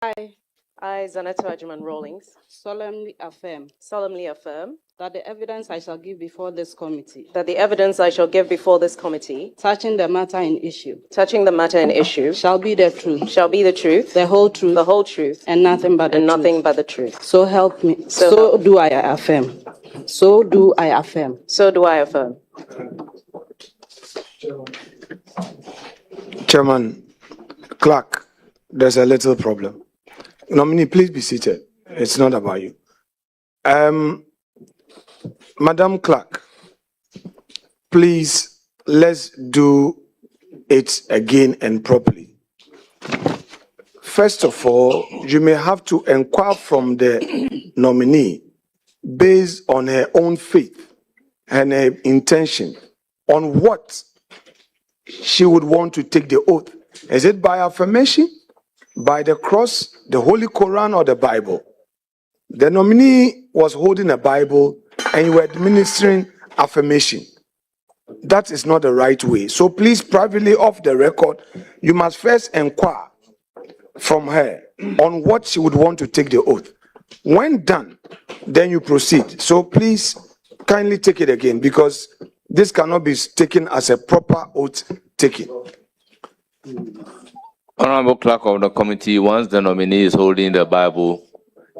I, Zenator Rawlings, solemnly affirm that the evidence I shall give before this committee touching the matter in issue shall be the truth, the whole truth, and nothing but the truth. So help me. So do I affirm. So do I affirm. Chairman, Clerk, there's a little problem. Nominee, please be seated. It's not about you. Madam Clerk, please, let's do it again and properly. First of all, you may have to inquire from the nominee based on her own faith and her intention on what she would want to take the oath. Is it by affirmation, by the cross, the Holy Quran, or the Bible? The nominee was holding a Bible and you were administering affirmation. That is not the right way. So please, privately off the record, you must first inquire from her on what she would want to take the oath. When done, then you proceed. So please, kindly take it again, because this cannot be taken as a proper oath taking. Honorable Clerk of the Committee, once the nominee is holding the Bible,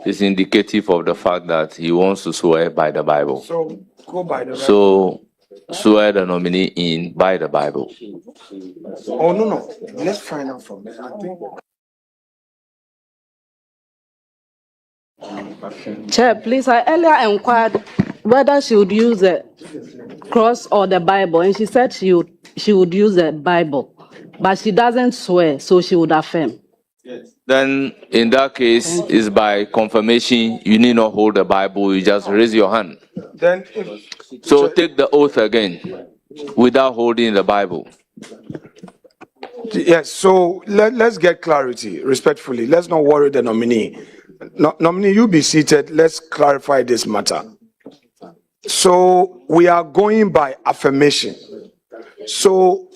it's indicative of the fact that he wants to swear by the Bible. So go by the So swear the nominee in by the Bible. Oh, no. Let's find out from there. I think. Chair, please, I earlier inquired whether she would use the cross or the Bible, and she said she would use the Bible, but she doesn't swear, so she would affirm. Yes. Then, in that case, it's by confirmation. You need not hold the Bible. You just raise your hand. Then, so take the oath again, without holding the Bible. Yes. So let's get clarity, respectfully. Let's not worry the nominee. Nominee, you be seated. Let's clarify this matter. So we are going by affirmation. So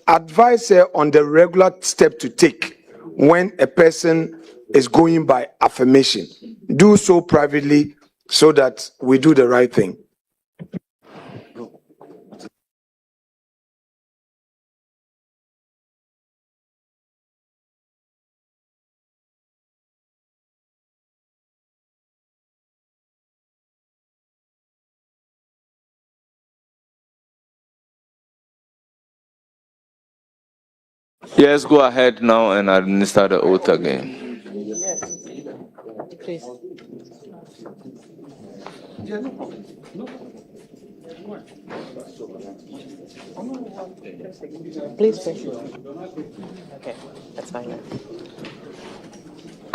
advise her on the regular step to take when a person is going by affirmation. Do so privately so that we do the right thing. Yes, go ahead now and administer the oath again. Please. Please. Okay, that's fine.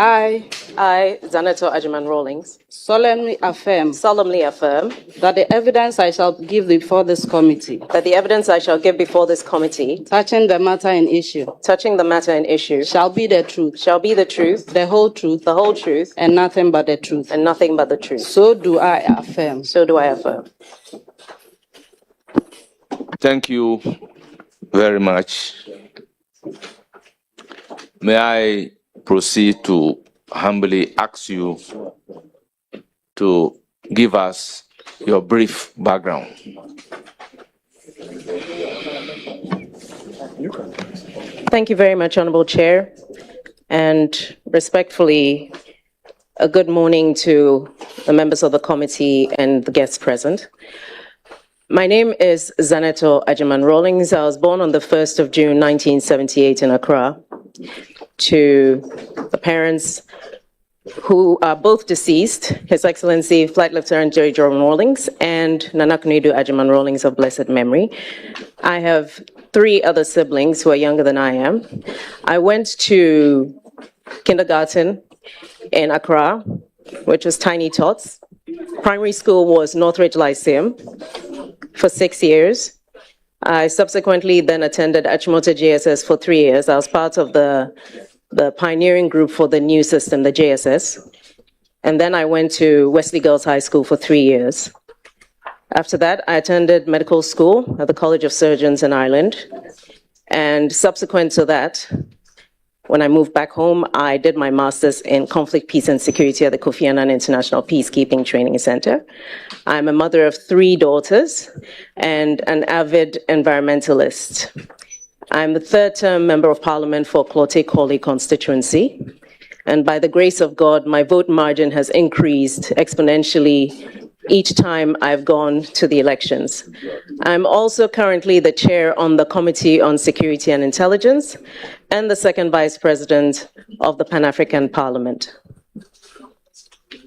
I, Zenator Rawlings, solemnly affirm that the evidence I shall give before this committee touching the matter in issue shall be the truth, the whole truth, and nothing but the truth. So do I affirm. Thank you very much. May I proceed to humbly ask you to give us your brief background. Thank you very much, Honorable Chair, and respectfully, a good morning to the members of the committee and the guests present. My name is Zenator Rawlings. I was born on the 1st of June, 1978 in Accra, to the parents who are both deceased, His Excellency Flight Lieutenant Jerry Jordan Rawlings and Nana Kunedu Agyemang Rawlings of blessed memory. I have 3 other siblings who are younger than I am. I went to kindergarten in Accra, which was Tiny Tots. Primary school was Northridge Lyceum for 6 years. I subsequently then attended Achimota JSS for 3 years. I was part of the pioneering group for the new system, the JSS. And then I went to Wesley Girls High School for 3 years. After that, I attended medical school at the College of Surgeons in Ireland. And subsequent to that, When I moved back home, I did my master's in conflict, peace, and security at the Kofi Annan International Peacekeeping Training Center. I'm a mother of 3 daughters and an avid environmentalist. I'm the 3rd-term Member of Parliament for Klote-Koli constituency. And by the grace of God, my vote margin has increased exponentially each time I've gone to the elections. I'm also currently the chair on the Committee on Security and Intelligence and the 2nd Vice President of the Pan-African Parliament.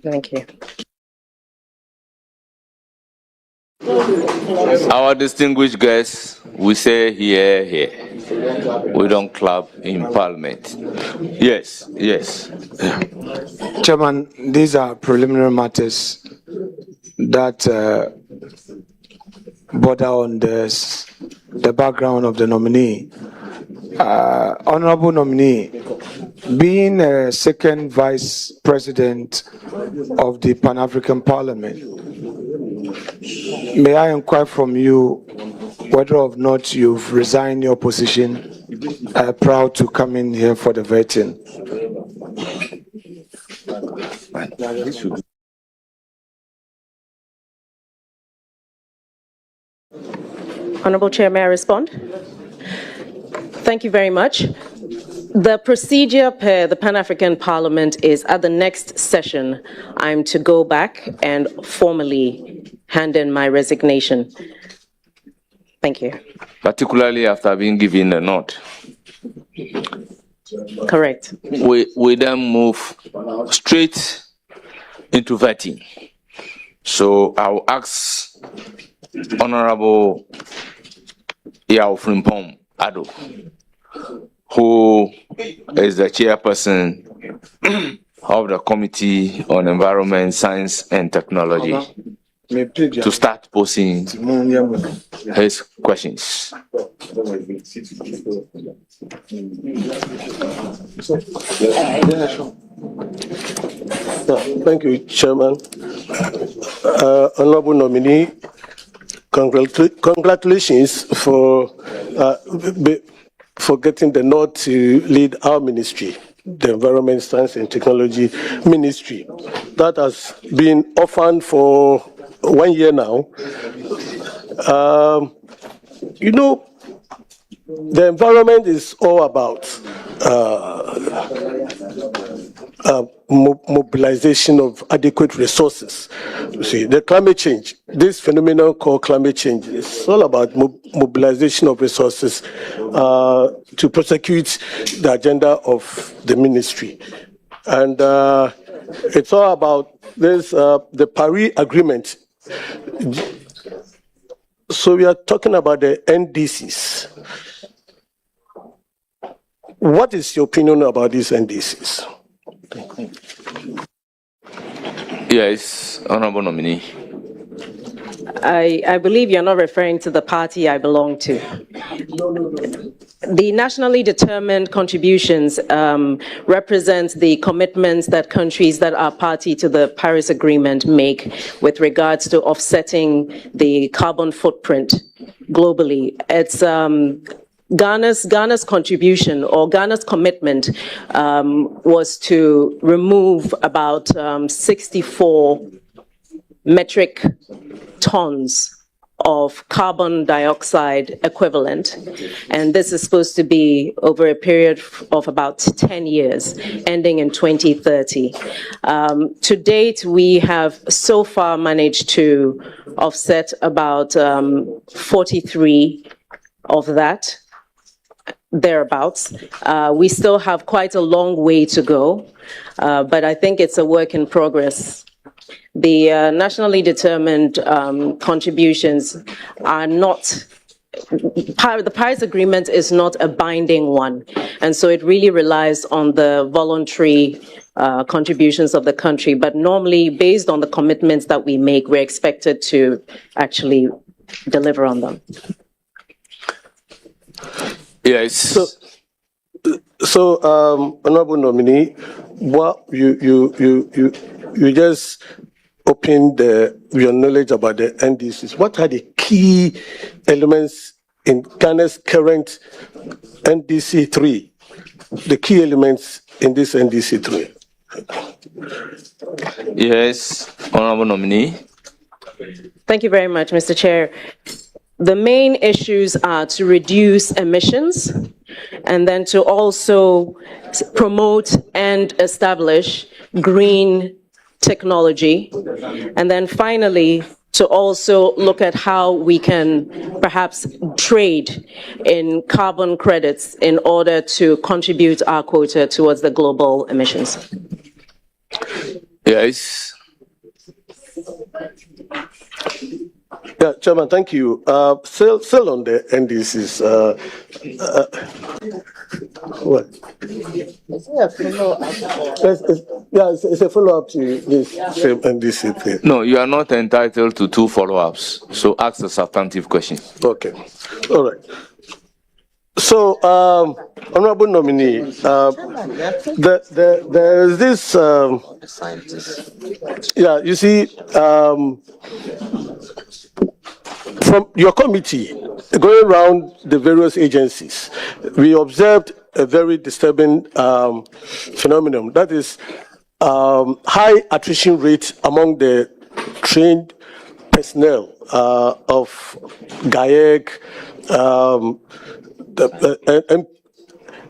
Thank you. Our distinguished guests, we say here, here. We don't clap in Parliament. Yes, yes. Chairman, these are preliminary matters that border on the background of the nominee. Honorable nominee, being a 2nd Vice President of the Pan-African Parliament, may I inquire from you whether or not you've resigned your position, proud to come in here for the vetting? Honorable Chair, may I respond? Thank you very much. The procedure per the Pan-African Parliament is at the next session, I'm to go back and formally hand in my resignation. Thank you. Particularly after being given a nod. Correct. We then move straight into vetting. So I'll ask Honorable Yao Frimpong Ado, who is the chairperson of the Committee on Environment, Science and Technology, to start posing his questions. Thank you, Chairman. Honorable nominee, congratulations for getting the nod to lead our ministry, the Environment, Science and Technology Ministry. That has been orphaned for 1 year now. You know, the environment is all about mobilization of adequate resources. You see, the climate change, this phenomenon called climate change, is all about mobilization of resources to prosecute the agenda of the ministry. And it's all about this, the Paris Agreement. So we are talking about the NDCs. What is your opinion about these NDCs? Yes, Honorable Nominee. I believe you're not referring to the party I belong to. The nationally determined contributions represent the commitments that countries that are party to the Paris Agreement make with regards to offsetting the carbon footprint globally. It's Ghana's contribution or Ghana's commitment was to remove about 64 metric tons of carbon dioxide equivalent. And this is supposed to be over a period of about 10 years, ending in 2030. To date, we have so far managed to offset about 43 of that, thereabouts. We still have quite a long way to go, but I think it's a work in progress. The nationally determined contributions are not, the Paris Agreement is not a binding one, and so it really relies on the voluntary contributions of the country, but normally based on the commitments that we make, we're expected to actually deliver on them. Yes. So, Honorable Nominee, what you just opened your knowledge about the NDCs. What are the key elements in Ghana's current NDC 3 the key elements in this NDC3. Yes, Honorable Nominee. Thank you very much, Mr. Chair. The main issues are to reduce emissions and then to also promote and establish green technology. And then finally, to also look at how we can perhaps trade in carbon credits in order to contribute our quota towards the global emissions. Yes. Yeah, Chairman, thank you. Still on the NDCs. What? It's a follow-up to this same NDC thing. No, you are not entitled to 2 follow-ups. So ask a substantive question. Okay. All right. So, Honorable Nominee, there is this, you see, from your committee, going around the various agencies, we observed a very disturbing phenomenon. That is high attrition rate among the trained personnel of GAEC,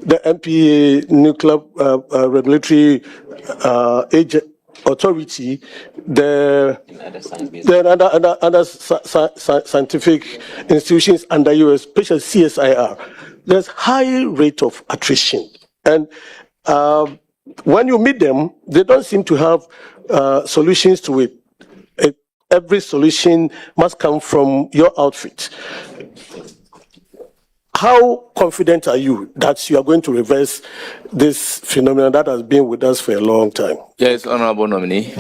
the MPA Nuclear Regulatory Authority, the other scientific institutions under you, especially CSIR. There's high rate of attrition, and when you meet them, they don't seem to have solutions to it. Every solution must come from your outfit. How confident are you that you are going to reverse this phenomenon that has been with us for a long time? Yes, Honorable Nominee.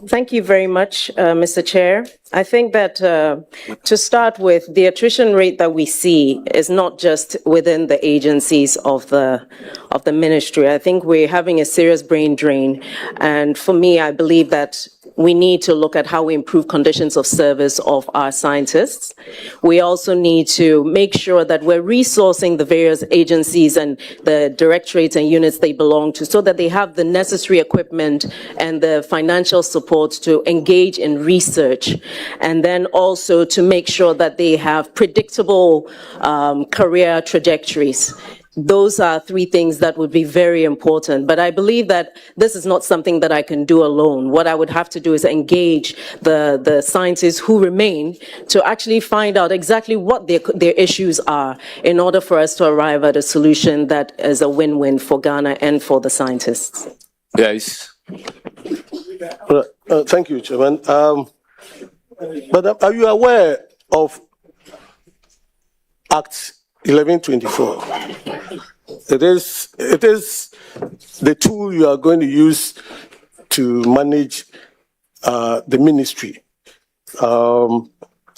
Thank you very much, Mr. Chair. I think that to start with, the attrition rate that we see is not just within the agencies of the ministry. I think we're having a serious brain drain. And for me, I believe that we need to look at how we improve conditions of service of our scientists. We also need to make sure that we're resourcing the various agencies and the directorates and units they belong to so that they have the necessary equipment and the financial support to engage in research, and then also to make sure that they have predictable career trajectories. Those are 3 things that would be very important. But I believe that this is not something that I can do alone. What I would have to do is engage the scientists who remain to actually find out exactly what their issues are in order for us to arrive at a solution that is a win-win for Ghana and for the scientists. Yes. Thank you, Chairman. But are you aware of Act 1124? It is the tool you are going to use to manage the ministry.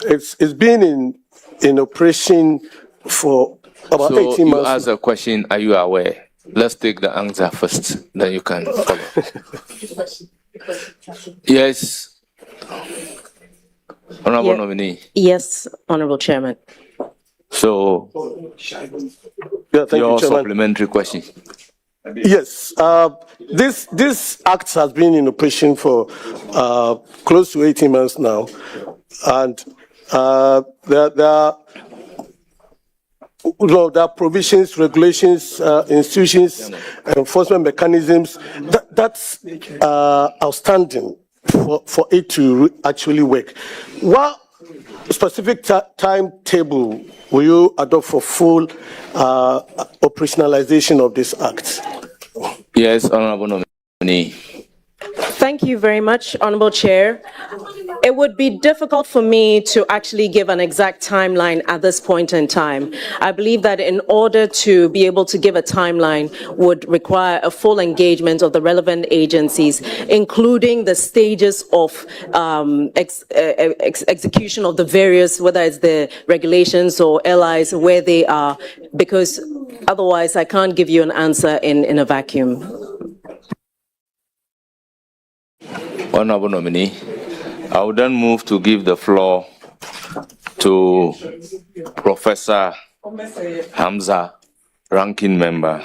It's been in operation for about 18 months. You ask a question, are you aware? Let's take the answer first, then you can follow. Yes. Honorable Nominee. Yes, Honorable Chairman. So, Thank your you, Chairman. supplementary question. Yes, this act has been in operation for close to 18 months now, and there are provisions, regulations, institutions, enforcement mechanisms that's outstanding for it to actually work. What specific timetable will you adopt for full operationalization of this act? Yes, Honorable Nominee. Thank you very much, Honorable Chair. It would be difficult for me to actually give an exact timeline at this point in time. I believe that in order to be able to give a timeline would require a full engagement of the relevant agencies, including the stages of execution of the various, whether it's the regulations or LIs, where they are, because otherwise I can't give you an answer in a vacuum. Honorable Nominee, I will then move to give the floor to Professor Hamza ranking member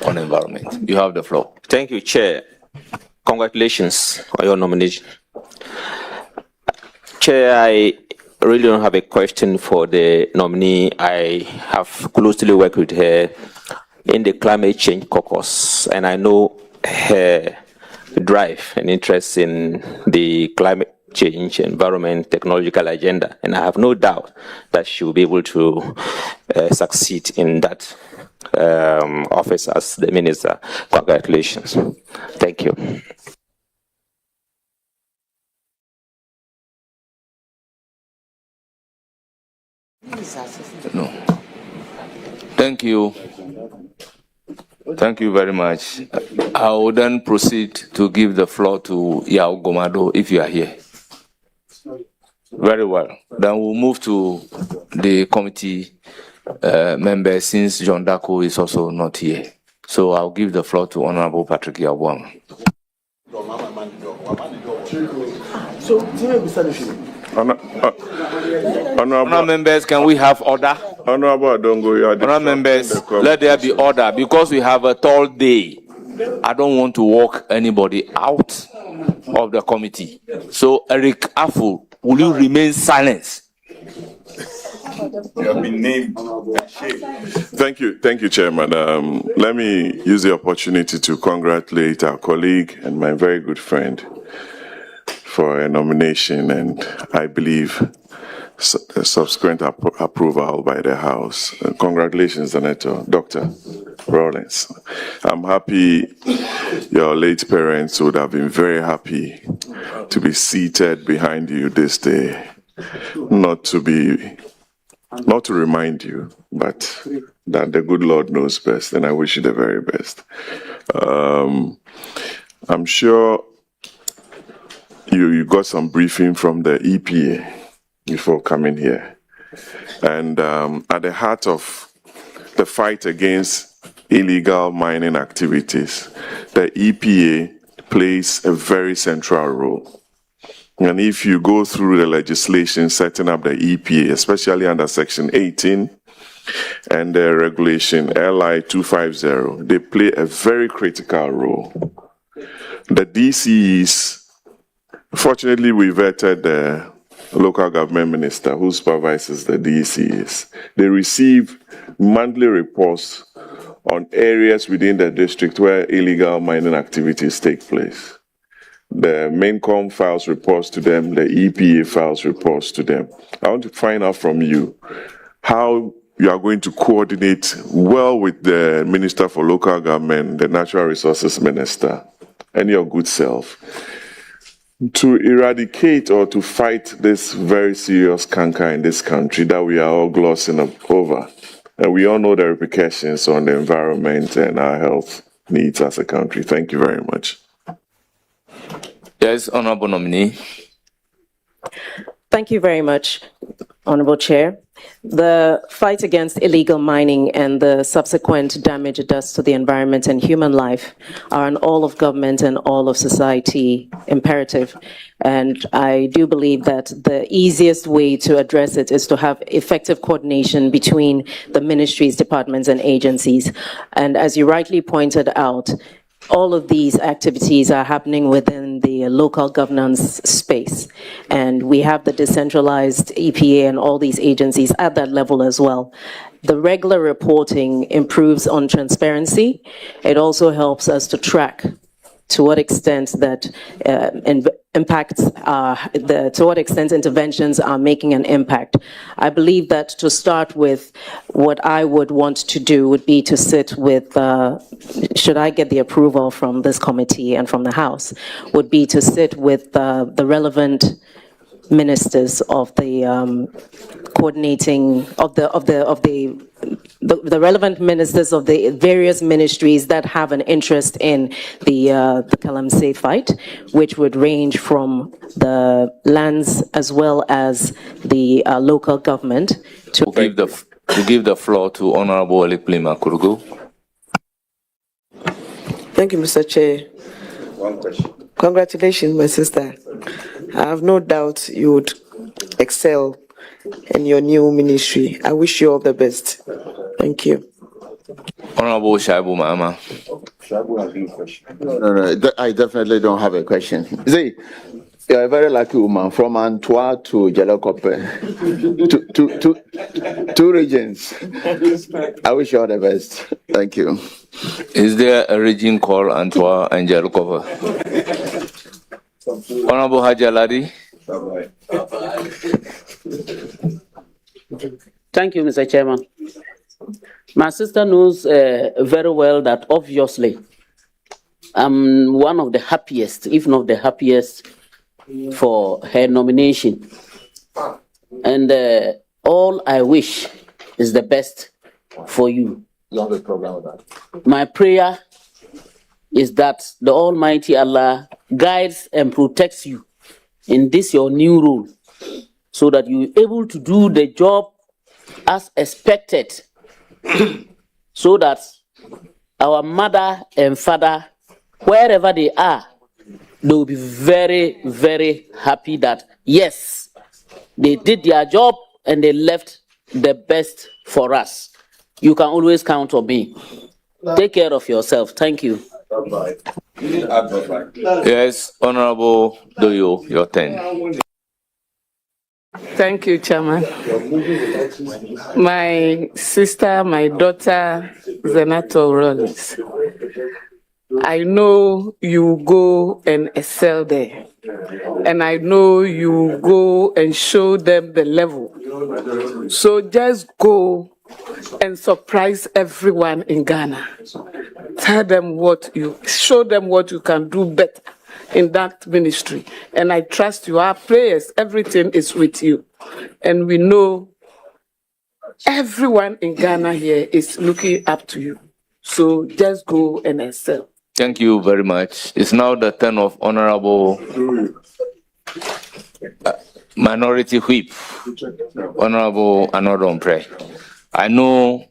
on environment. You have the floor. Thank you, Chair. Congratulations on your nomination. Chair, I really don't have a question for the nominee. I have closely worked with her in the climate change caucus, and I know her drive and interest in the climate change, environment, technological agenda, and I have no doubt that she will be able to succeed in that office as the minister. Congratulations. Thank you. No. Thank you. Thank you very much. I will then proceed to give the floor to Yao Gomado if you are here. Very well. Then we'll move to the committee members since John Dako is also not here. So I'll give the floor to Honorable Patrick Yabwam. Honorable members, can we have order? Honorable Adongo, you are the Honorable members, let there be order because we have a tall day. I don't want to walk anybody out of the committee. So, Eric Afu, will you remain silent? You have been named. Thank you, Chairman. Let me use the opportunity to congratulate our colleague and my very good friend for a nomination, and I believe a subsequent approval by the House. Congratulations, Zenator Dr. Rawlings. I'm happy your late parents would have been very happy to be seated behind you this day, not to remind you, but that the good Lord knows best, and I wish you the very best. I'm sure you got some briefing from the EPA before coming here. And at the heart of the fight against illegal mining activities, the EPA plays a very central role. And if you go through the legislation setting up the EPA, especially under Section 18 and the regulation LI 250, they play a very critical role. The DCEs, fortunately, we vetted the local government minister who supervises the DCEs. They receive monthly reports on areas within the district where illegal mining activities take place. The MAINCOM files reports to them, the EPA files reports to them. I want to find out from you how you are going to coordinate well with the Minister for Local Government, the Natural Resources Minister, and your good self, to eradicate or to fight this very serious canker in this country that we are all glossing over. And we all know the repercussions on the environment and our health needs as a country. Thank you very much. Yes, Honorable Nominee. Thank you very much, Honorable Chair. The fight against illegal mining and the subsequent damage it does to the environment and human life are an all of government and all of society imperative. And I do believe that the easiest way to address it is to have effective coordination between the ministries, departments, and agencies. And as you rightly pointed out, all of these activities are happening within the local governance space. And we have the decentralized EPA and all these agencies at that level as well. The regular reporting improves on transparency. It also helps us to track to what extent that to what extent interventions are making an impact. I believe that to start with, what I would want to do would be to sit with, should I get the approval from this committee and from the House, would be to sit with the relevant ministers of the coordinating of the relevant ministers of the various ministries that have an interest in the Galamsey fight, which would range from the lands as well as the local government. To give the floor to Honorable Eliplima Kurugu. Thank you, Mr. Chair. One question. Congratulations, my sister. I have no doubt you would excel in your new ministry. I wish you all the best. Thank you. Honorable Shaibu Mama. No, I definitely don't have a question. See, you're a very lucky woman from Antoine to Jalakope. Two regions. I wish you all the best. Thank you. Is there a region called Antwa and Jalukova? Honorable Hajalari. Thank you, Mr. Chairman. My sister knows very well that obviously I'm one of the happiest, if not the happiest, for her nomination. And all I wish is the best for you. My prayer is that the Almighty Allah guides and protects you in this your new role, so that you're able to do the job as expected, so that our mother and father, wherever they are, they will be very, very happy that, yes, they did their job and they left the best for us. You can always count on me. Take care of yourself. Thank you. Yes, Honorable Doyo, your turn. Thank you, Chairman. My sister, my daughter, Zenator Rawlings, I know you go and excel there. And I know you go and show them the level. So just go and surprise everyone in Ghana. Tell them show them what you can do better in that ministry. And I trust you. Our prayers, everything is with you. And we know everyone in Ghana here is looking up to you. So just go and excel. Thank you very much. It's now the turn of Honorable Minority Whip, Honorable Anodon Pray. I know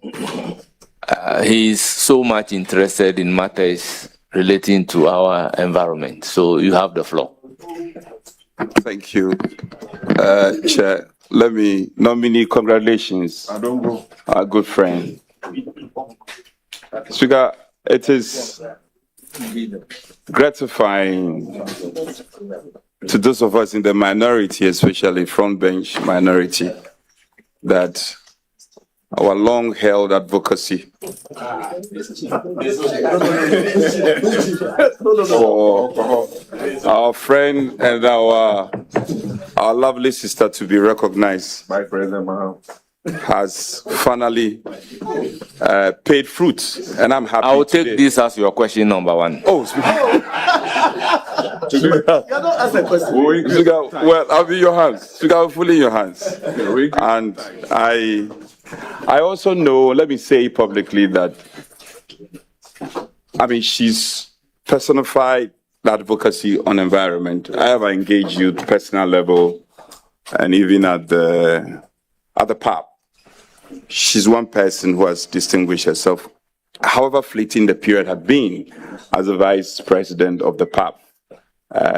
he is so much interested in matters relating to our environment. So you have the floor. Thank you, Chair. Let me nominate congratulations, our good friend. Speaker, it is gratifying to those of us in the minority, especially front bench minority, that our long-held advocacy for our friend and our lovely sister to be recognized by President Maham has finally paid fruit, and I'm happy. I will take this as your question number one. Oh, well, I'll be in your hands. I'll fully in your hands. And I also know, let me say publicly that, she's personified advocacy on environment. I have engaged you at personal level and even at the PAP. She's one person who has distinguished herself, however fleeting the period had been, as a vice president of the PAP.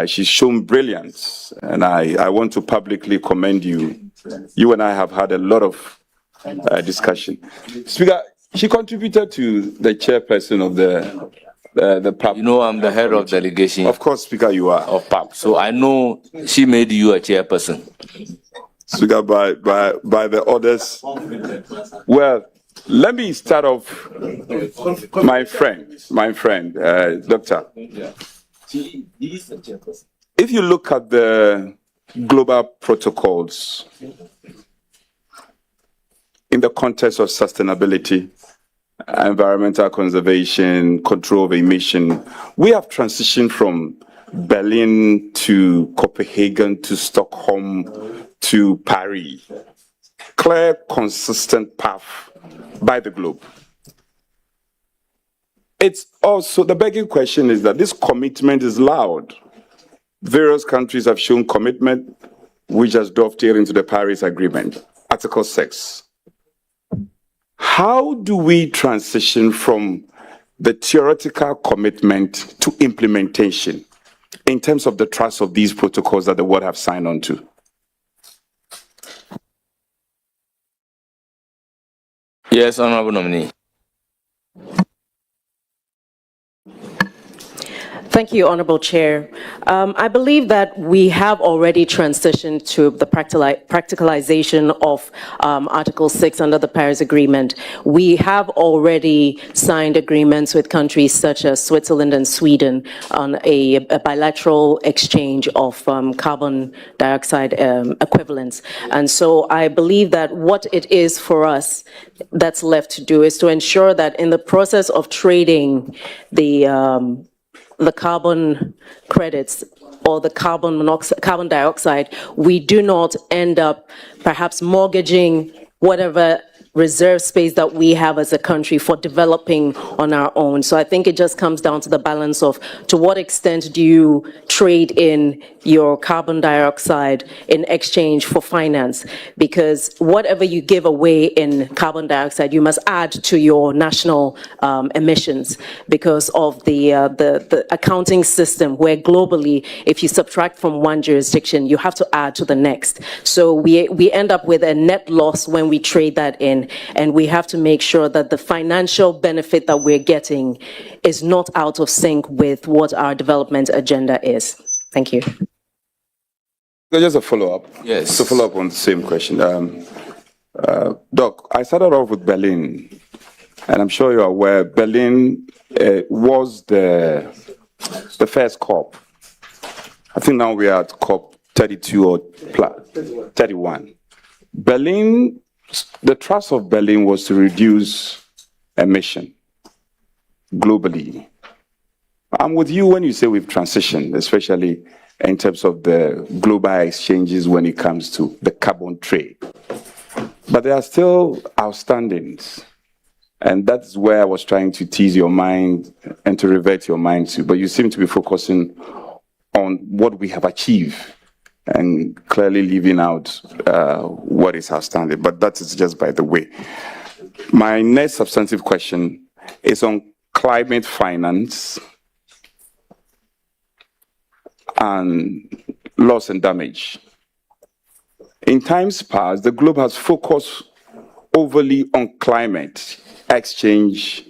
She's shown brilliance, and I want to publicly commend you. You and I have had a lot of discussion. Speaker, she contributed to the chairperson of the PAP. You know, I'm the head of delegation. Of course, Speaker, you are. Of PAP. So I know she made you a chairperson. Speaker, by the orders. Well, let me start off, my friend, Doctor. If you look at the global protocols in the context of sustainability, environmental conservation, control of emission, we have transitioned from Berlin to Copenhagen to Stockholm to Paris. Clear, consistent path by the globe. It's also, the begging question is that this commitment is loud. Various countries have shown commitment, which has dovetailed into the Paris Agreement, Article 6. How do we transition from the theoretical commitment to implementation in terms of the trust of these protocols that the world have signed on to? Yes, Honorable Nominee. Thank you, Honorable Chair. I believe that we have already transitioned to the practicalization of Article 6 under the Paris Agreement. We have already signed agreements with countries such as Switzerland and Sweden on a bilateral exchange of carbon dioxide equivalents. And so I believe that what it is for us that's left to do is to ensure that in the process of trading the carbon credits or the carbon dioxide, we do not end up perhaps mortgaging whatever reserve space that we have as a country for developing on our own. So I think it just comes down to the balance of to what extent do you trade in your carbon dioxide in exchange for finance, because whatever you give away in carbon dioxide, you must add to your national emissions because of the accounting system where globally, if you subtract from one jurisdiction, you have to add to the next. So we end up with a net loss when we trade that in, and we have to make sure that the financial benefit that we're getting is not out of sync with what our development agenda is. Thank you. Just a follow-up. Yes. To follow up on the same question. Doc, I started off with Berlin, and I'm sure you're aware Berlin was the first COP. I think now we are at COP 32 or 31. Berlin, the thrust of Berlin was to reduce emission globally. I'm with you when you say we've transitioned, especially in terms of the global exchanges when it comes to the carbon trade. But there are still outstandings. And that's where I was trying to tease your mind and to revert your mind to. But you seem to be focusing on what we have achieved and clearly leaving out what is outstanding. But that is just by the way. My next substantive question is on climate finance and loss and damage. In times past, the globe has focused overly on climate exchange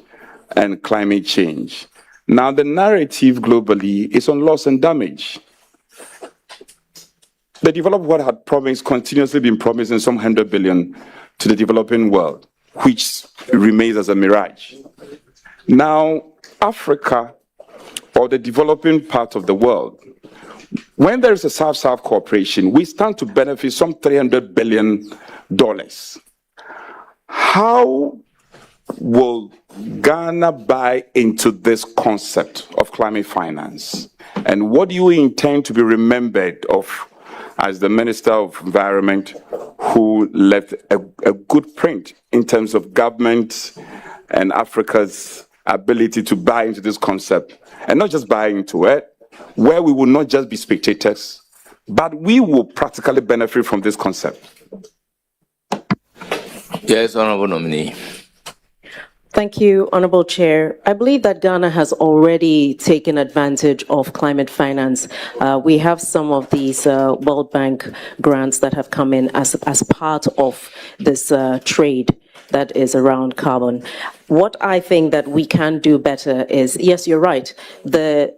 and climate change. Now the narrative globally is on loss and damage. The developed world had promised, continuously been promising some 100 billion to the developing world, which remains as a mirage. Now, Africa, or the developing part of the world, when there is a South-South cooperation, we stand to benefit some $300 billion. How will Ghana buy into this concept of climate finance? And what do you intend to be remembered of as the Minister of Environment who left a good print in terms of government and Africa's ability to buy into this concept, and not just buy into it, where we will not just be spectators, but we will practically benefit from this concept? Yes, Honorable Nominee. Thank you, Honorable Chair. I believe that Ghana has already taken advantage of climate finance. We have some of these World Bank grants that have come in as part of this trade that is around carbon. What I think that we can do better is, yes, you're right.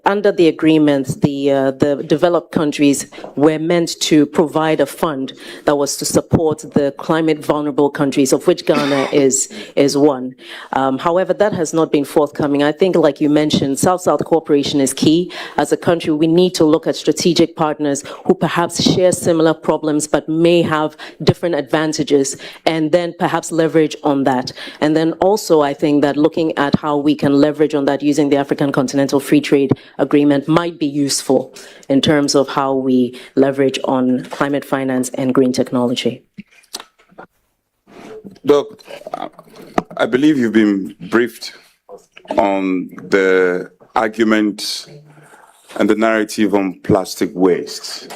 Under the agreement, the developed countries were meant to provide a fund that was to support the climate vulnerable countries, of which Ghana is one. However, that has not been forthcoming. I think, like you mentioned, South-South cooperation is key. As a country, we need to look at strategic partners who perhaps share similar problems but may have different advantages, and then perhaps leverage on that. And then also, I think that looking at how we can leverage on that using the African Continental Free Trade Agreement might be useful in terms of how we leverage on climate finance and green technology. Doc, I believe you've been briefed on the argument and the narrative on plastic waste.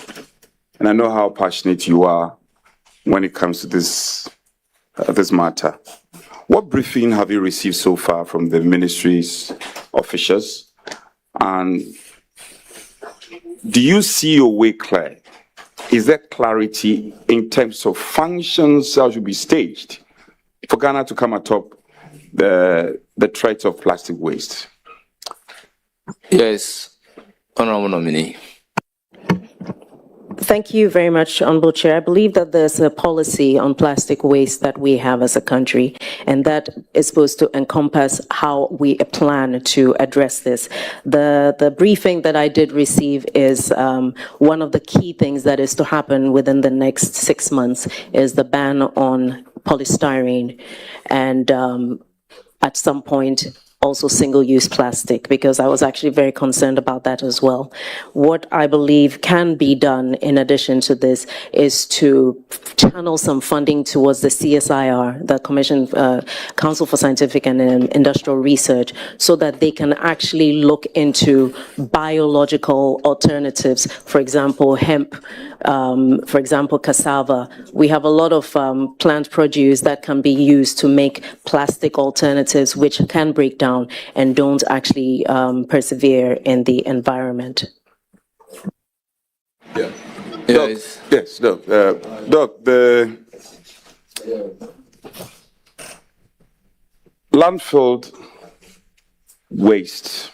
And I know how passionate you are when it comes to this matter. What briefing have you received so far from the ministry's officials? And do you see your way clear? Is there clarity in terms of functions that should be staged for Ghana to come atop the threat of plastic waste? Yes, Honorable Nominee. Thank you very much, Honorable Chair. I believe that there's a policy on plastic waste that we have as a country, and that is supposed to encompass how we plan to address this. The briefing that I did receive is one of the key things that is to happen within the next 6 months is the ban on polystyrene, and at some point, also single-use plastic, because I was actually very concerned about that as well. What I believe can be done in addition to this is to channel some funding towards the CSIR, the Council for Scientific and Industrial Research, so that they can actually look into biological alternatives, for example, hemp, for example, cassava. We have a lot of plant produce that can be used to make plastic alternatives which can break down and don't actually persevere in the environment. Yeah. Doc, yes, Doc. Doc, the landfill waste,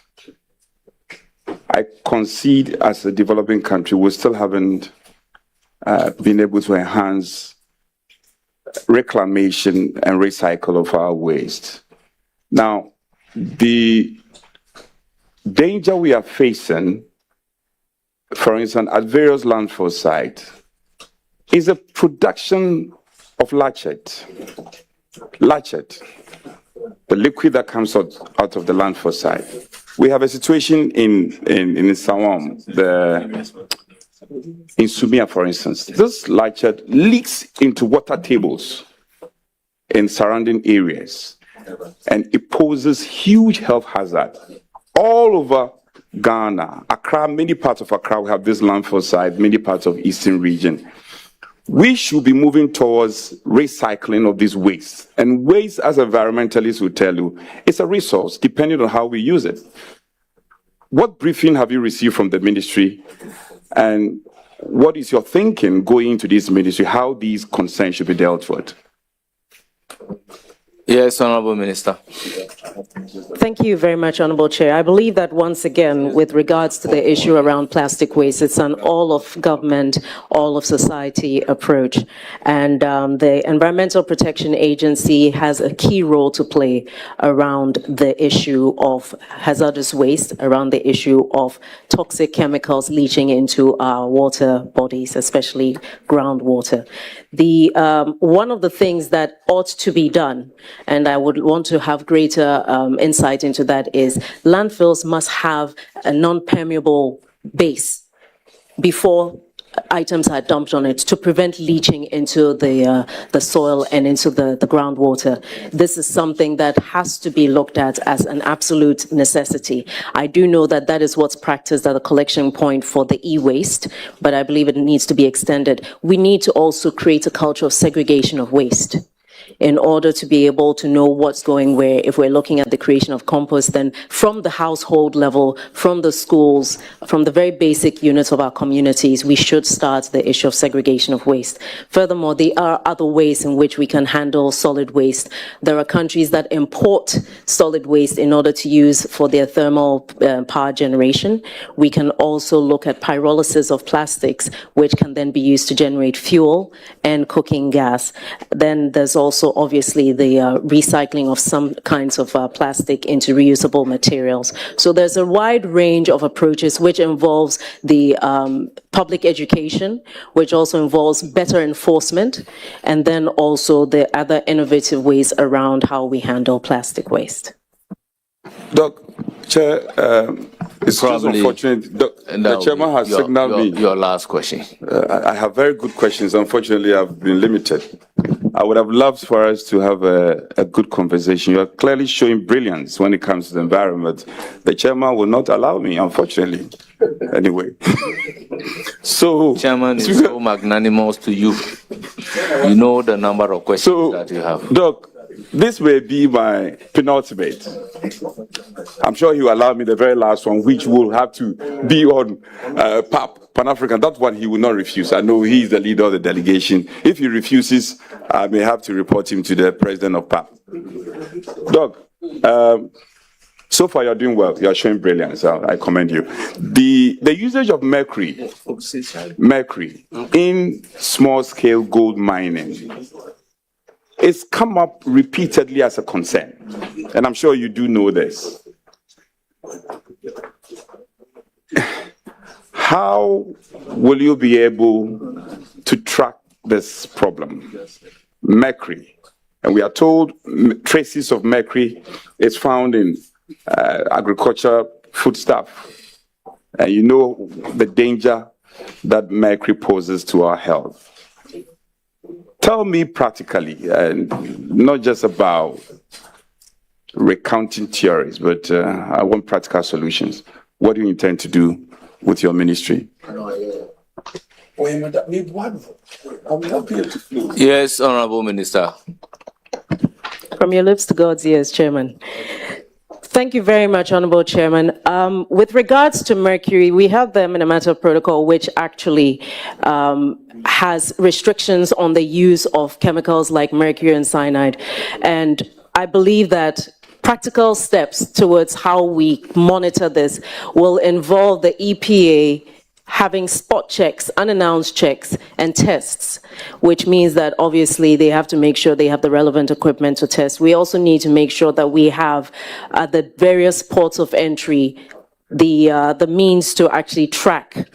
I concede as a developing country, we still haven't been able to enhance reclamation and recycle of our waste. Now, the danger we are facing, for instance, at various landfill sites, is a production of latchet. Latchet, the liquid that comes out of the landfill site. We have a situation in Sawam, in Sumia, for instance. This latchet leaks into water tables in surrounding areas, and it poses huge health hazard. All over Ghana, Accra, many parts of Accra, we have this landfill site, many parts of Eastern region. We should be moving towards recycling of this waste. And waste, as environmentalists will tell you, it's a resource, depending on how we use it. What briefing have you received from the ministry? And what is your thinking going into this ministry, how these concerns should be dealt with? Yes, Honorable Minister. Thank you very much, Honorable Chair. I believe that once again, with regards to the issue around plastic waste, it's an all of government, all of society approach. And the Environmental Protection Agency has a key role to play around the issue of hazardous waste, around the issue of toxic chemicals leaching into our water bodies, especially groundwater. One of the things that ought to be done, and I would want to have greater insight into that, is landfills must have a non-permeable base before items are dumped on it to prevent leaching into the soil and into the groundwater. This is something that has to be looked at as an absolute necessity. I do know that that is what's practiced at the collection point for the e-waste, but I believe it needs to be extended. We need to also create a culture of segregation of waste in order to be able to know what's going where. If we're looking at the creation of compost, then from the household level, from the schools, from the very basic units of our communities, we should start the issue of segregation of waste. Furthermore, there are other ways in which we can handle solid waste. There are countries that import solid waste in order to use for their thermal power generation. We can also look at pyrolysis of plastics, which can then be used to generate fuel and cooking gas. Then there's also obviously the recycling of some kinds of plastic into reusable materials. So there's a wide range of approaches which involves the public education, which also involves better enforcement, and then also the other innovative ways around how we handle plastic waste. Doc, Chair, it's just unfortunate. The chairman has signaled me. Your last question. I have very good questions. Unfortunately, I've been limited. I would have loved for us to have a good conversation. You are clearly showing brilliance when it comes to the environment. The chairman will not allow me, unfortunately. Anyway. So, Chairman is so magnanimous to you. You know the number of questions that you have. Doc, this may be my penultimate. I'm sure he will allow me the very last one, which will have to be on PAP, Pan-African. That one he will not refuse. I know he is the leader of the delegation. If he refuses, I may have to report him to the president of PAP. Doc, So far, you're doing well. You're showing brilliance. I commend you. The usage of mercury in small-scale gold mining it's come up repeatedly as a concern, and I'm sure you do know this. How will you be able to track this problem? Mercury, and we are told traces of mercury is found in agriculture foodstuff, and you know the danger that mercury poses to our health. Tell me practically, not just about recounting theories, but I want practical solutions. What do you intend to do with your ministry? Yes, Honorable Minister. From your lips to God's ears, Chairman. Thank you very much, Honorable Chairman. With regards to mercury, we have the Ministerial protocol, which actually has restrictions on the use of chemicals like mercury and cyanide. And I believe that practical steps towards how we monitor this will involve the EPA having spot checks, unannounced checks, and tests, which means that obviously they have to make sure they have the relevant equipment to test. We also need to make sure that we have at the various ports of entry the means to actually track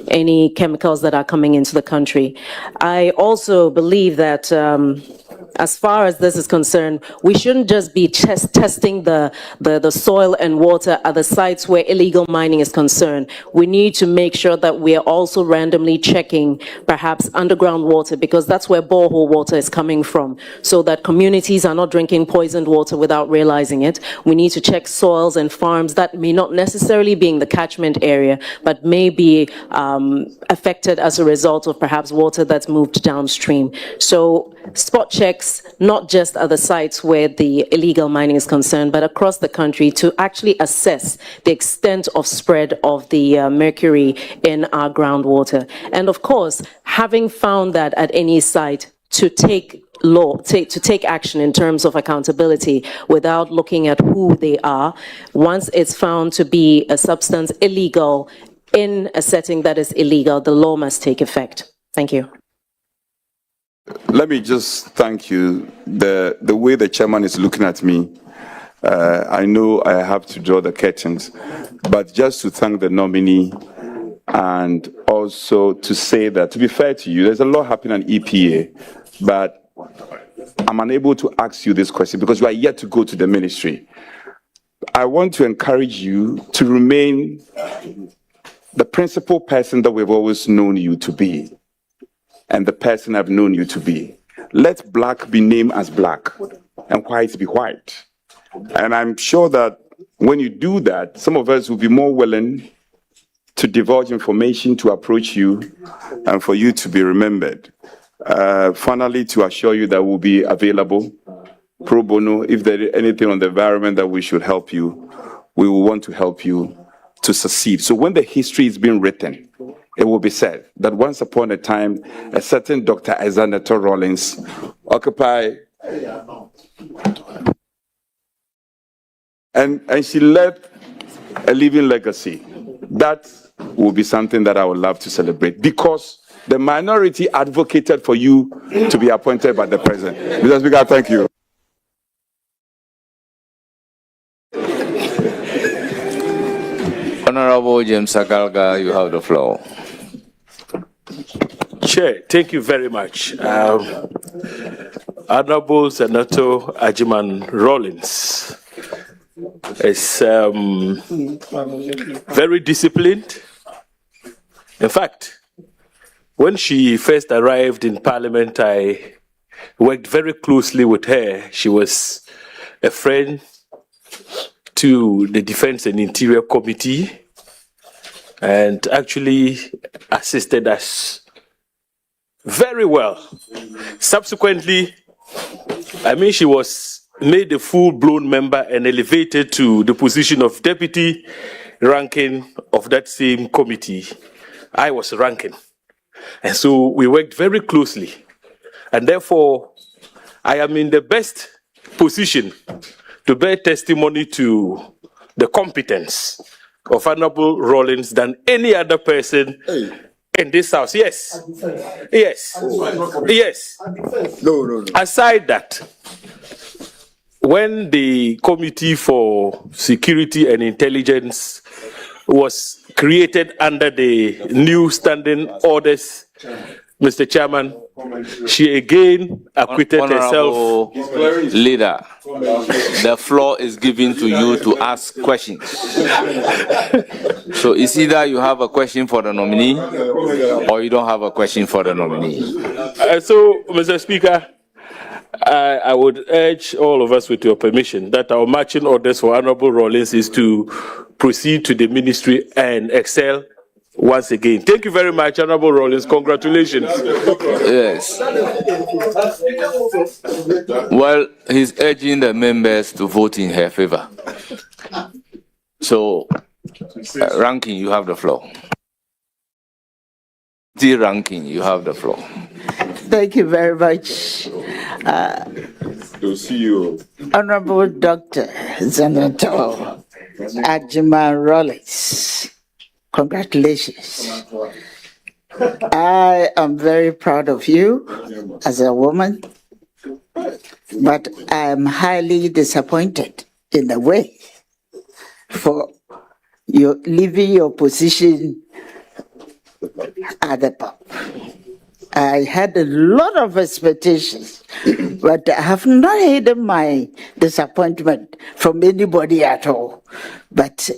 any chemicals that are coming into the country. I also believe that as far as this is concerned, we shouldn't just be testing the soil and water at the sites where illegal mining is concerned. We need to make sure that we are also randomly checking perhaps underground water, because that's where borehole water is coming from, so that communities are not drinking poisoned water without realizing it. We need to check soils and farms that may not necessarily be in the catchment area, but may be affected as a result of perhaps water that's moved downstream. So spot checks, not just at the sites where the illegal mining is concerned, but across the country to actually assess the extent of spread of the mercury in our groundwater. And of course, having found that at any site, to take action in terms of accountability without looking at who they are. Once it's found to be a substance illegal in a setting that is illegal, the law must take effect. Thank you. Let me just thank you. The way the chairman is looking at me, I know I have to draw the curtains, but just to thank the nominee and also to say that, to be fair to you, there's a lot happening on EPA, but I'm unable to ask you this question because you are yet to go to the ministry. I want to encourage you to remain the principal person that we've always known you to be, and the person I've known you to be. Let black be named as black and white be white. And I'm sure that when you do that, some of us will be more willing to divulge information, to approach you, and for you to be remembered. Finally, to assure you that we'll be available pro bono. If there is anything on the environment that we should help you, we will want to help you to succeed. So when the history is being written, it will be said that once upon a time, a certain Dr. Zenator Rawlings occupied, and she left a living legacy. That will be something that I would love to celebrate, because the minority advocated for you to be appointed by the president. Mr. Speaker, thank you. Honorable James Agalga, you have the floor. Chair, thank you very much. Honorable Senator Ajiman Rawlings is very disciplined. In fact, when she first arrived in Parliament, I worked very closely with her. She was a friend to the Defense and Interior Committee and actually assisted us very well. Subsequently, she was made a full-blown member and elevated to the position of deputy ranking of that same committee. I was ranking. And so we worked very closely. And therefore, I am in the best position to bear testimony to the competence of Honorable Rawlings than any other person in this house. Yes. Yes. Yes. No. Aside that, when the Committee for Security and Intelligence was created under the new standing orders, Mr. Chairman, she again acquitted herself. Leader, the floor is given to you to ask questions. So it's either you have a question for the nominee or you don't have a question for the nominee. So, Mr. Speaker, I would urge all of us, with your permission, that our marching orders for Honorable Rawlings is to proceed to the ministry and excel once again. Thank you very much, Honorable Rawlings. Congratulations. Yes. Well, he's urging the members to vote in her favor. So, Ranking, you have the floor. Ranking, you have the floor. Thank you very much. To see you. Honorable Dr. Zenator Rawlings, congratulations. I am very proud of you as a woman, but I am highly disappointed in a way for you leaving your position at the top. I had a lot of expectations, but I have not hidden my disappointment from anybody at all. But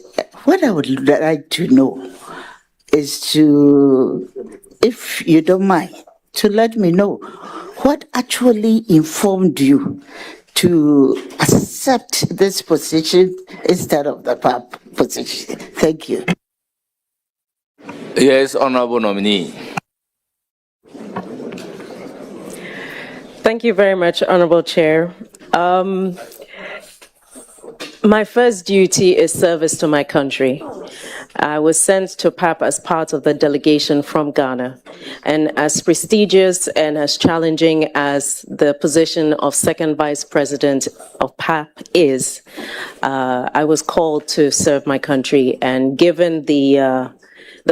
what I would like to know is to, if you don't mind, to let me know what actually informed you to accept this position instead of the PAP position. Thank you. Yes, Honorable Nominee. Thank you very much, Honorable Chair. My first duty is service to my country. I was sent to PAP as part of the delegation from Ghana. And as prestigious and as challenging as the position of Second Vice President of PAP is, I was called to serve my country. And given the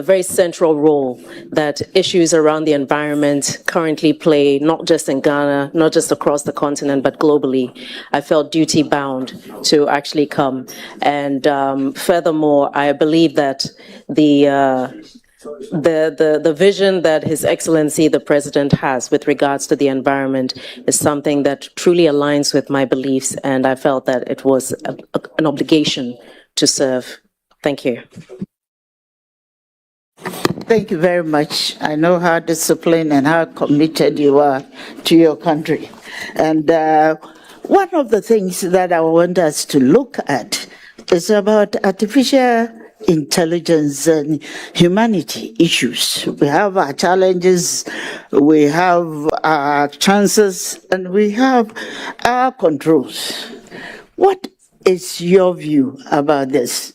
very central role that issues around the environment currently play, not just in Ghana, not just across the continent, but globally, I felt duty bound to actually come. And furthermore, I believe that the vision that His Excellency the President has with regards to the environment is something that truly aligns with my beliefs, and I felt that it was an obligation to serve. Thank you. Thank you very much. I know how disciplined and how committed you are to your country. And one of the things that I want us to look at is about artificial intelligence and humanity issues. We have our challenges, we have our chances, and we have our controls. What is your view about this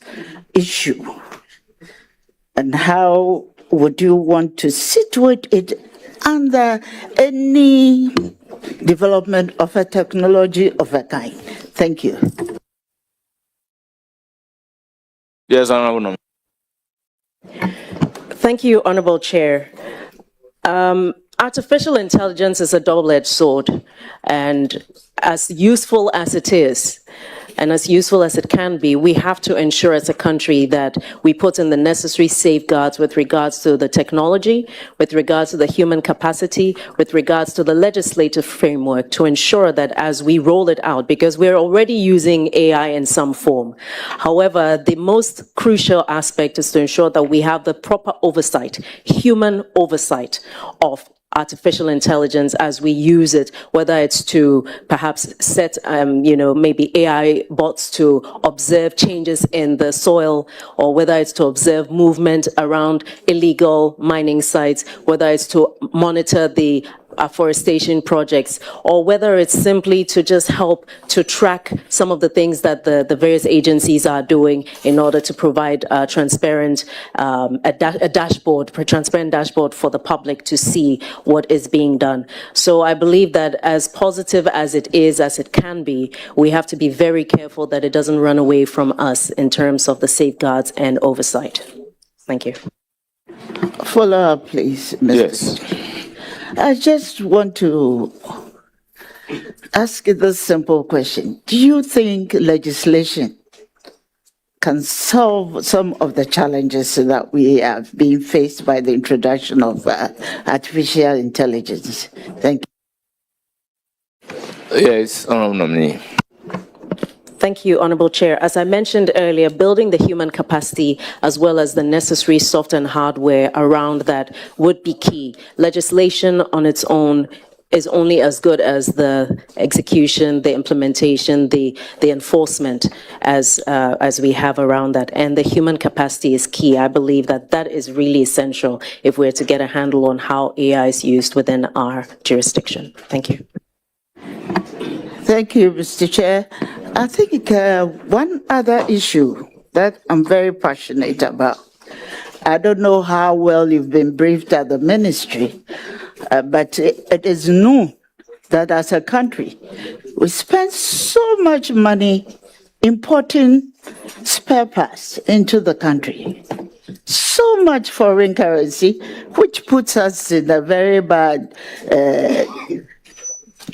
issue? And how would you want to situate it under any development of a technology of a kind? Thank you. Yes, Honorable. Thank you, Honorable Chair. Artificial intelligence is a double-edged sword, and as useful as it is, and as useful as it can be, we have to ensure as a country that we put in the necessary safeguards with regards to the technology, with regards to the human capacity, with regards to the legislative framework to ensure that as we roll it out, because we're already using AI in some form. However, the most crucial aspect is to ensure that we have the proper oversight, human oversight of artificial intelligence as we use it, whether it's to perhaps set, maybe AI bots to observe changes in the soil, or whether it's to observe movement around illegal mining sites, whether it's to monitor the afforestation projects, or whether it's simply to just help to track some of the things that the various agencies are doing in order to provide transparent, transparent dashboard for the public to see what is being done. So I believe that as positive as it is, as it can be, we have to be very careful that it doesn't run away from us in terms of the safeguards and oversight. Thank you. Follow up, please, Mr. Yes. I just want to ask you this simple question. Do you think legislation can solve some of the challenges that we have been faced by the introduction of artificial intelligence? Thank you. Yes, Honourable Nominee. Thank you, Honourable Chair. As I mentioned earlier, building the human capacity as well as the necessary soft and hardware around that would be key. Legislation on its own is only as good as the execution, the implementation, the enforcement as we have around that. And the human capacity is key. I believe that that is really essential if we're to get a handle on how AI is used within our jurisdiction. Thank you. Thank you, Mr. Chair. I think one other issue that I'm very passionate about, I don't know how well you've been briefed at the ministry, but it is known that as a country, we spend so much money importing spare parts into the country. So much foreign currency, which puts us in a very bad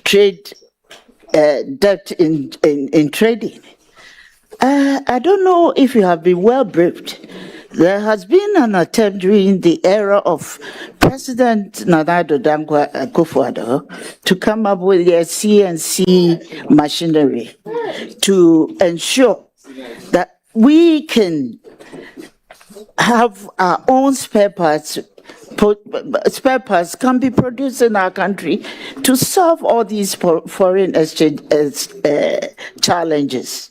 trade debt in trading. I don't know if you have been well briefed. There has been an attempt during the era of President Nana Addo Dankwa Akufo-Addo to come up with a CNC machinery to ensure that we can have our own spare parts. Spare parts can be produced in our country to solve all these foreign exchange challenges.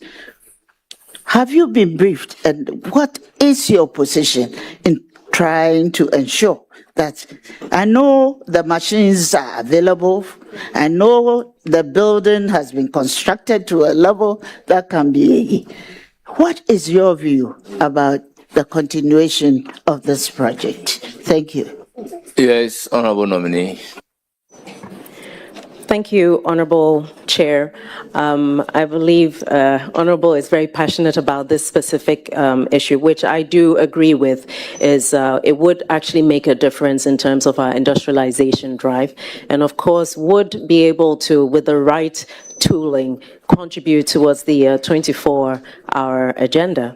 Have you been briefed, and what is your position in trying to ensure that? I know the machines are available. I know the building has been constructed to a level that can be. What is your view about the continuation of this project? Thank you. Yes, Honourable Nominee. Thank you, Honourable Chair. I believe Honourable is very passionate about this specific issue, which I do agree with, is it would actually make a difference in terms of our industrialization drive, and of course would be able to, with the right tooling, contribute towards the 24-hour agenda.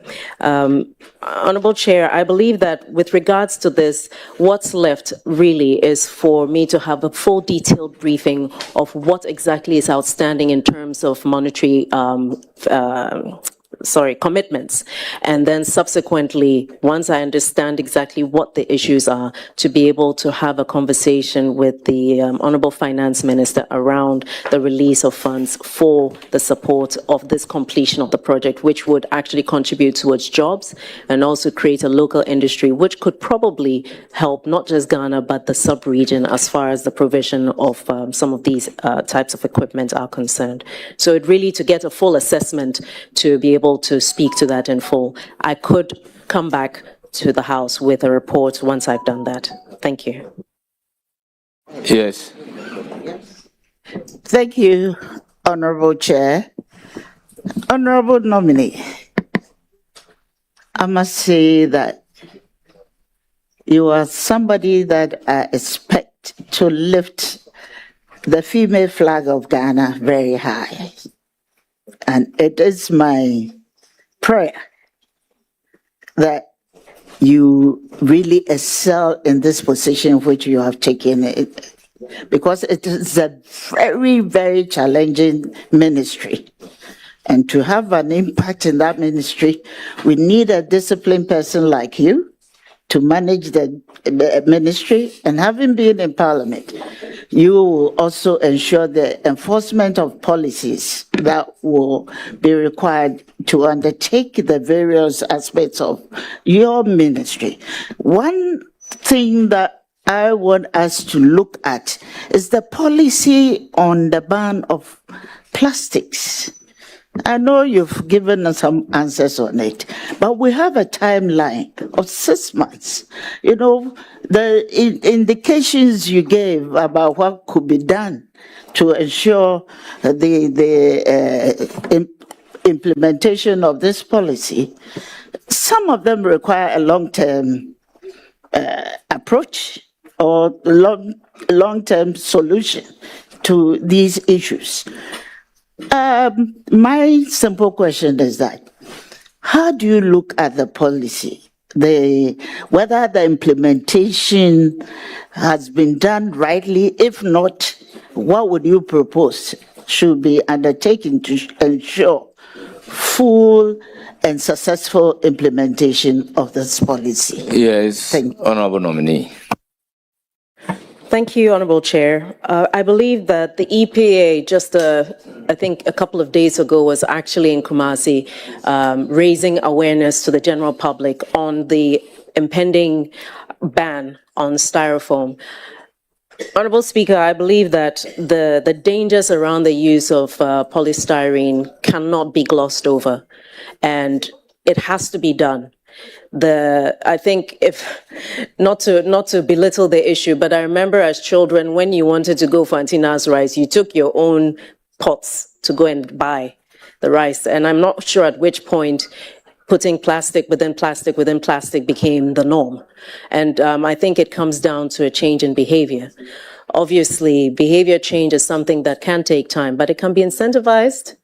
Honourable Chair, I believe that with regards to this, what's left really is for me to have a full detailed briefing of what exactly is outstanding in terms of monetary commitments. And then subsequently, once I understand exactly what the issues are, to be able to have a conversation with the Honourable Finance Minister around the release of funds for the support of this completion of the project, which would actually contribute towards jobs and also create a local industry, which could probably help not just Ghana, but the sub-region as far as the provision of some of these types of equipment are concerned. So it really, to get a full assessment, to be able to speak to that in full, I could come back to the House with a report once I've done that. Thank you. Yes. Thank you, Honourable Chair. Honourable Nominee, I must say that you are somebody that I expect to lift the female flag of Ghana very high. And it is my prayer that you really excel in this position which you have taken, because it is a very, very challenging ministry. And to have an impact in that ministry, we need a disciplined person like you to manage the ministry. And having been in Parliament, you will also ensure the enforcement of policies that will be required to undertake the various aspects of your ministry. One thing that I want us to look at is the policy on the ban of plastics. I know you've given us some answers on it, but we have a timeline of 6 months. You know, the indications you gave about what could be done to ensure the implementation of this policy, some of them require a long-term approach or long-term solution to these issues. My simple question is that, how do you look at the policy? Whether the implementation has been done rightly? If not, what would you propose should be undertaken to ensure full and successful implementation of this policy? Yes, Honorable Nominee. Thank you, Honorable Chair. I believe that the EPA just, I think a couple of days ago, was actually in Kumasi raising awareness to the general public on the impending ban on styrofoam. Honorable Speaker, I believe that the dangers around the use of polystyrene cannot be glossed over, and it has to be done. I think if not to belittle the issue, but I remember as children, when you wanted to go for Antina's rice, you took your own pots to go and buy the rice. And I'm not sure at which point putting plastic within plastic within plastic became the norm. And I think it comes down to a change in behavior. Obviously, behavior change is something that can take time, but it can be incentivized,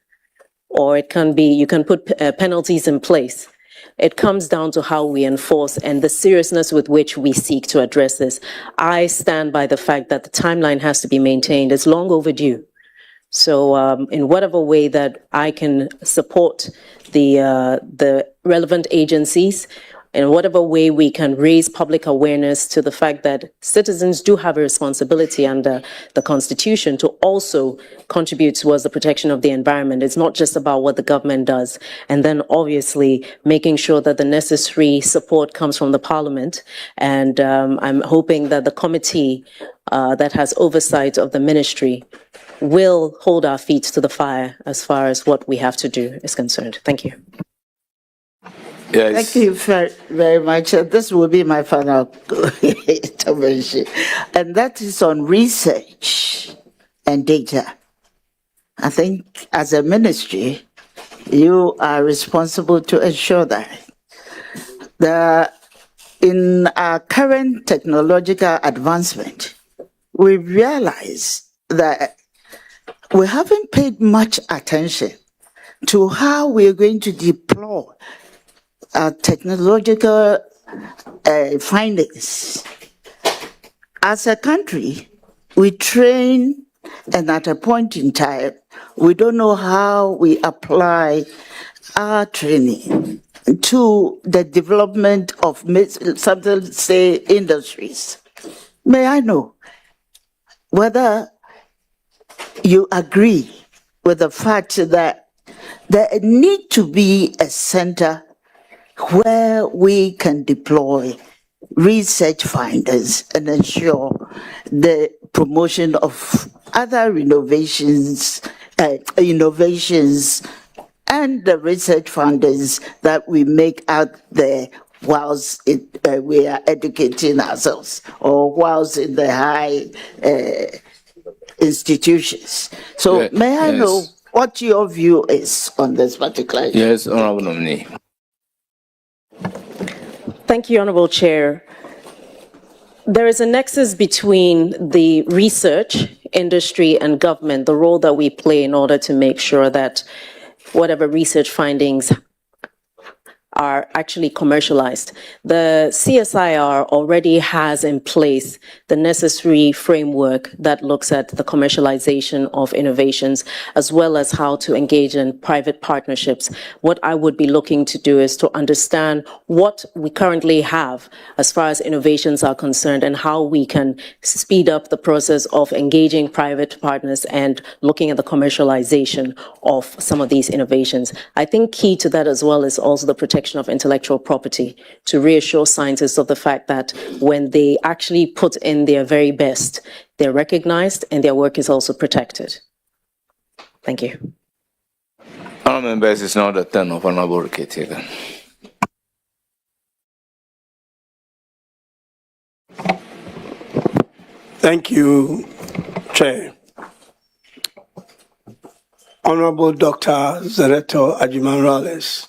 or it can be, you can put penalties in place. It comes down to how we enforce and the seriousness with which we seek to address this. I stand by the fact that the timeline has to be maintained. It's long overdue. So in whatever way that I can support the relevant agencies, in whatever way we can raise public awareness to the fact that citizens do have a responsibility under the Constitution to also contribute towards the protection of the environment. It's not just about what the government does. And then obviously making sure that the necessary support comes from the Parliament. And I'm hoping that the committee that has oversight of the ministry will hold our feet to the fire as far as what we have to do is concerned. Thank you. Yes. Thank you very much. This will be my final intervention, and that is on research and data. I think as a ministry, you are responsible to ensure that in our current technological advancement, we realize that we haven't paid much attention to how we're going to deploy technological findings. As a country, we train, and at a point in time, we don't know how we apply our training to the development of something, say, industries. May I know whether you agree with the fact that there need to be a center where we can deploy research findings and ensure the promotion of other innovations and the research findings that we make out there whilst we are educating ourselves or whilst in the high institutions. So may I know what your view is on this particular issue? Yes, Honorable Nominee. Thank you, Honorable Chair. There is a nexus between the research industry and government, the role that we play in order to make sure that whatever research findings are actually commercialized. The CSIR already has in place the necessary framework that looks at the commercialization of innovations, as well as how to engage in private partnerships. What I would be looking to do is to understand what we currently have as far as innovations are concerned and how we can speed up the process of engaging private partners and looking at the commercialization of some of these innovations. I think key to that as well is also the protection protection of intellectual property to reassure scientists of the fact that when they actually put in their very best, they're recognized and their work is also protected. Thank you. Honourable members, it's now the turn of Honourable Riketi. Thank you, Chair. Honorable Dr. Zenator Rawlings,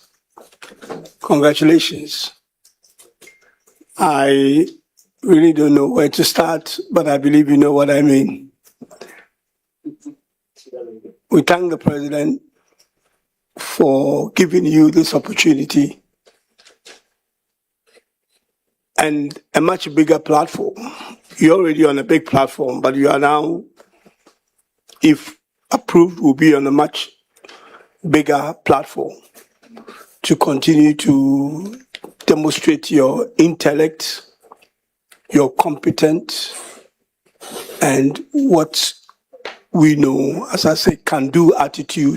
congratulations. I really don't know where to start, but I believe you know what I mean. We thank the President for giving you this opportunity and a much bigger platform. You're already on a big platform, but you are now, if approved, will be on a much bigger platform to continue to demonstrate your intellect, your competence, and what we know, as I say, can-do attitude